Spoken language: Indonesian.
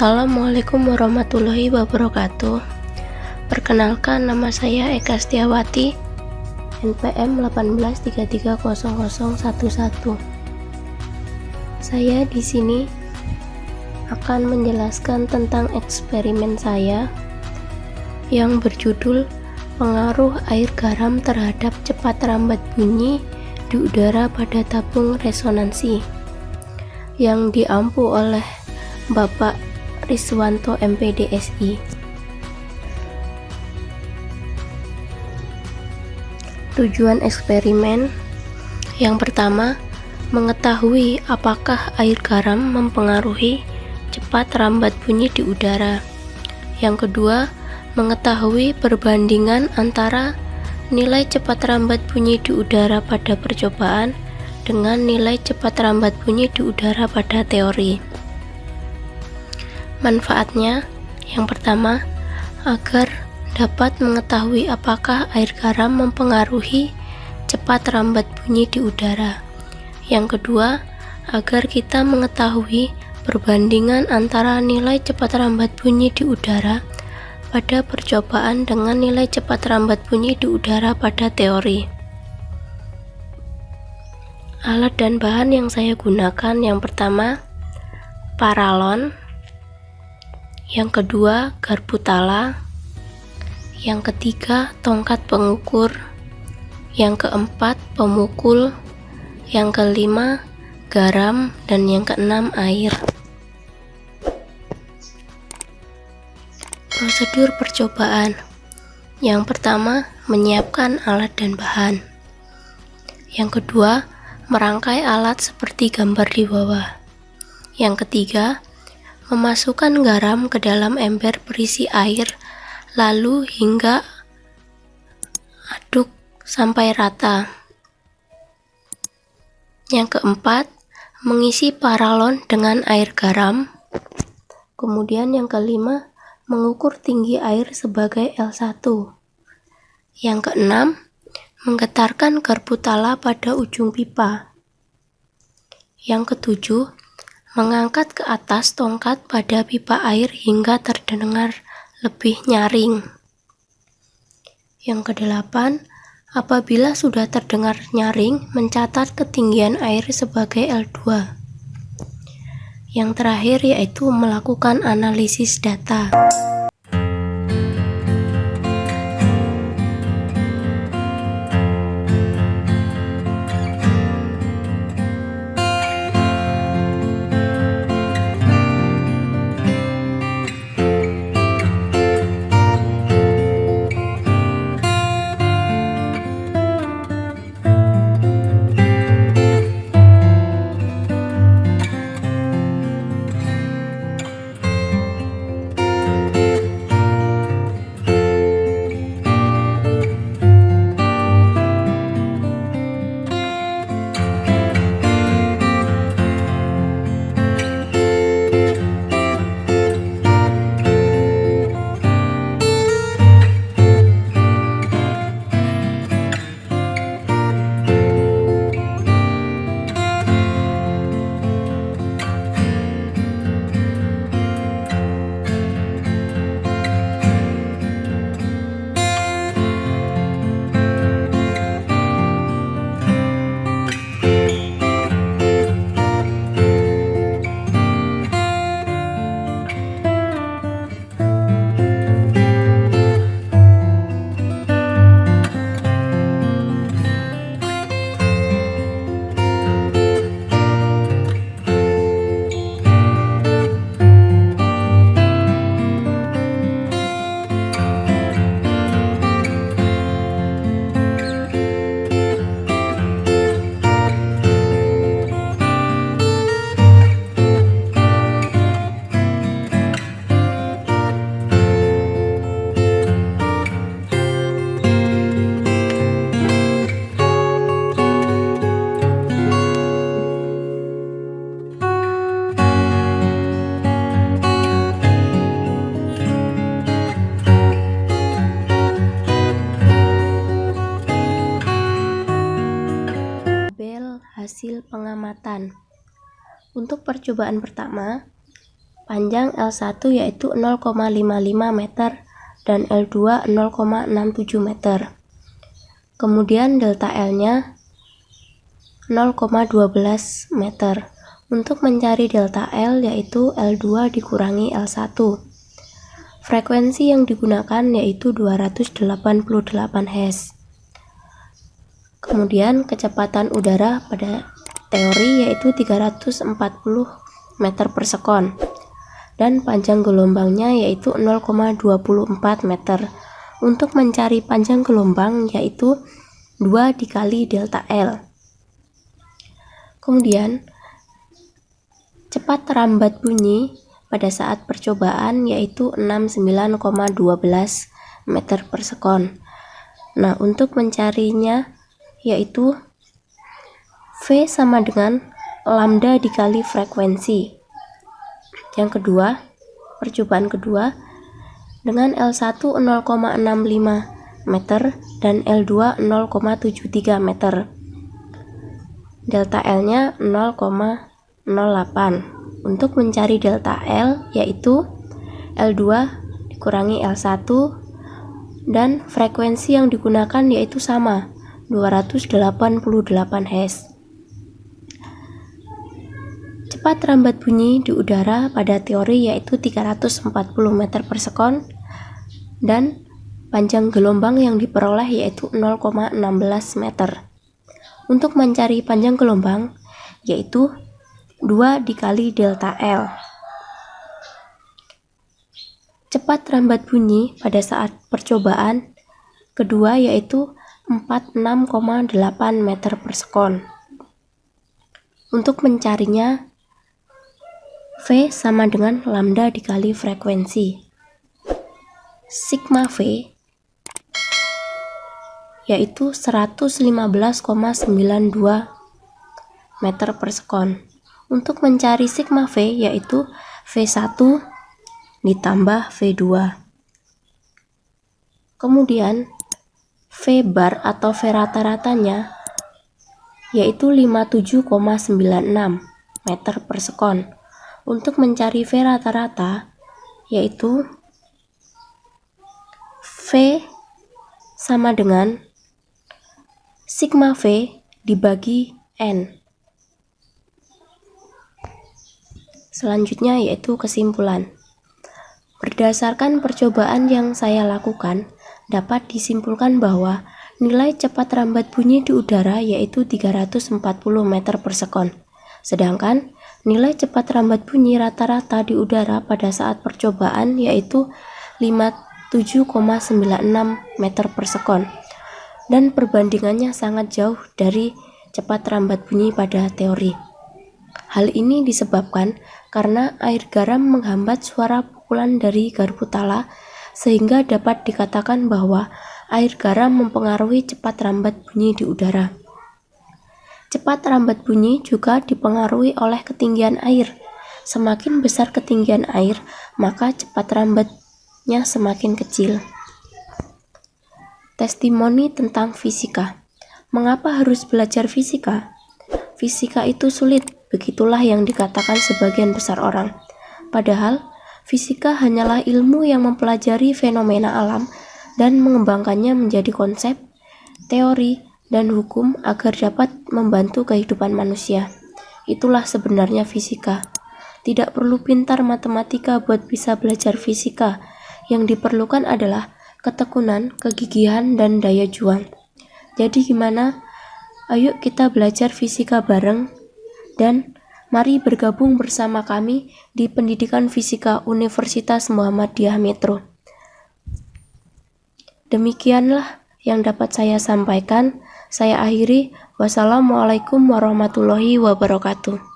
Assalamualaikum warahmatullahi wabarakatuh. Perkenalkan, nama saya Eka Setiawati, NPM 18330011. Saya di sini akan menjelaskan tentang eksperimen saya yang berjudul pengaruh air garam terhadap cepat rambat bunyi di udara pada tabung resonansi, yang diampu oleh Bapak Riswanto MPDSI. Tujuan eksperimen yang pertama, mengetahui apakah air garam mempengaruhi cepat rambat bunyi di udara. Yang kedua, mengetahui perbandingan antara nilai cepat rambat bunyi di udara pada percobaan dengan nilai cepat rambat bunyi di udara pada teori. Manfaatnya, yang pertama, agar dapat mengetahui apakah air garam mempengaruhi cepat rambat bunyi di udara. Yang kedua, agar kita mengetahui perbandingan antara nilai cepat rambat bunyi di udara pada percobaan dengan nilai cepat rambat bunyi di udara pada teori. Alat dan bahan yang saya gunakan, yang pertama, paralon, yang kedua, garpu tala, yang ketiga, tongkat pengukur, yang keempat, pemukul, yang kelima, garam, dan yang keenam, air. Prosedur percobaan. Yang pertama, menyiapkan alat dan bahan. Yang kedua, merangkai alat seperti gambar di bawah. Yang ketiga, memasukkan garam ke dalam ember berisi air, lalu hingga aduk sampai rata. Yang keempat, mengisi paralon dengan air garam. Kemudian yang kelima, mengukur tinggi air sebagai L1. Yang keenam, menggetarkan garpu tala pada ujung pipa. Yang ketujuh, mengangkat ke atas tongkat pada pipa air hingga terdengar lebih nyaring. Yang kedelapan, apabila sudah terdengar nyaring, mencatat ketinggian air sebagai L2. Yang terakhir yaitu melakukan analisis data. Hasil pengamatan. Untuk percobaan pertama, panjang L1 yaitu 0,55 meter dan L2 0,67 meter. Kemudian delta L-nya 0,12 meter. Untuk mencari delta L yaitu L2 dikurangi L1. Frekuensi yang digunakan yaitu 288 Hz. Kemudian kecepatan udara pada teori yaitu 340 meter per sekon. Dan panjang gelombangnya yaitu 0,24 meter. Untuk mencari panjang gelombang yaitu 2 dikali delta L. Kemudian cepat rambat bunyi pada saat percobaan yaitu 69,12 meter per sekon. Nah, untuk mencarinya yaitu V sama dengan lambda dikali frekuensi. Yang kedua, percobaan kedua, dengan L1 0,65 meter dan L2 0,73 meter. Delta L-nya 0,08. Untuk mencari delta L yaitu L2 dikurangi L1 dan frekuensi yang digunakan yaitu sama, 288 Hz. Cepat rambat bunyi di udara pada teori yaitu 340 meter per sekon dan panjang gelombang yang diperoleh yaitu 0,16 meter. Untuk mencari panjang gelombang yaitu 2 dikali delta L. Cepat rambat bunyi pada saat percobaan kedua yaitu 46,8 meter per sekon. Untuk mencarinya V sama dengan lambda dikali frekuensi. Sigma V yaitu 115,92 meter per sekon. Untuk mencari sigma V yaitu V1 ditambah V2. Kemudian V bar atau V rata-ratanya yaitu 57,96 meter per sekon. Untuk mencari V rata-rata yaitu V sama dengan sigma V dibagi N. Selanjutnya yaitu kesimpulan. Berdasarkan percobaan yang saya lakukan, dapat disimpulkan bahwa nilai cepat rambat bunyi di udara yaitu 340 meter per sekon. Sedangkan nilai cepat rambat bunyi rata-rata di udara pada saat percobaan yaitu 57,96 meter per sekon. Dan perbandingannya sangat jauh dari cepat rambat bunyi pada teori. Hal ini disebabkan karena air garam menghambat suara pukulan dari garpu tala sehingga dapat dikatakan bahwa air garam mempengaruhi cepat rambat bunyi di udara. Cepat rambat bunyi juga dipengaruhi oleh ketinggian air. Semakin besar ketinggian air, maka cepat rambatnya semakin kecil. Testimoni tentang fisika. Mengapa harus belajar fisika? Fisika itu sulit, begitulah yang dikatakan sebagian besar orang. Padahal, fisika hanyalah ilmu yang mempelajari fenomena alam dan mengembangkannya menjadi konsep, teori, dan hukum agar dapat membantu kehidupan manusia. Itulah sebenarnya fisika. Tidak perlu pintar matematika buat bisa belajar fisika. Yang diperlukan adalah ketekunan, kegigihan, dan daya juang. Jadi gimana? Ayo kita belajar fisika bareng dan mari bergabung bersama kami di Pendidikan Fisika Universitas Muhammadiyah Metro. Demikianlah yang dapat saya sampaikan. Saya akhiri. Wassalamualaikum warahmatullahi wabarakatuh.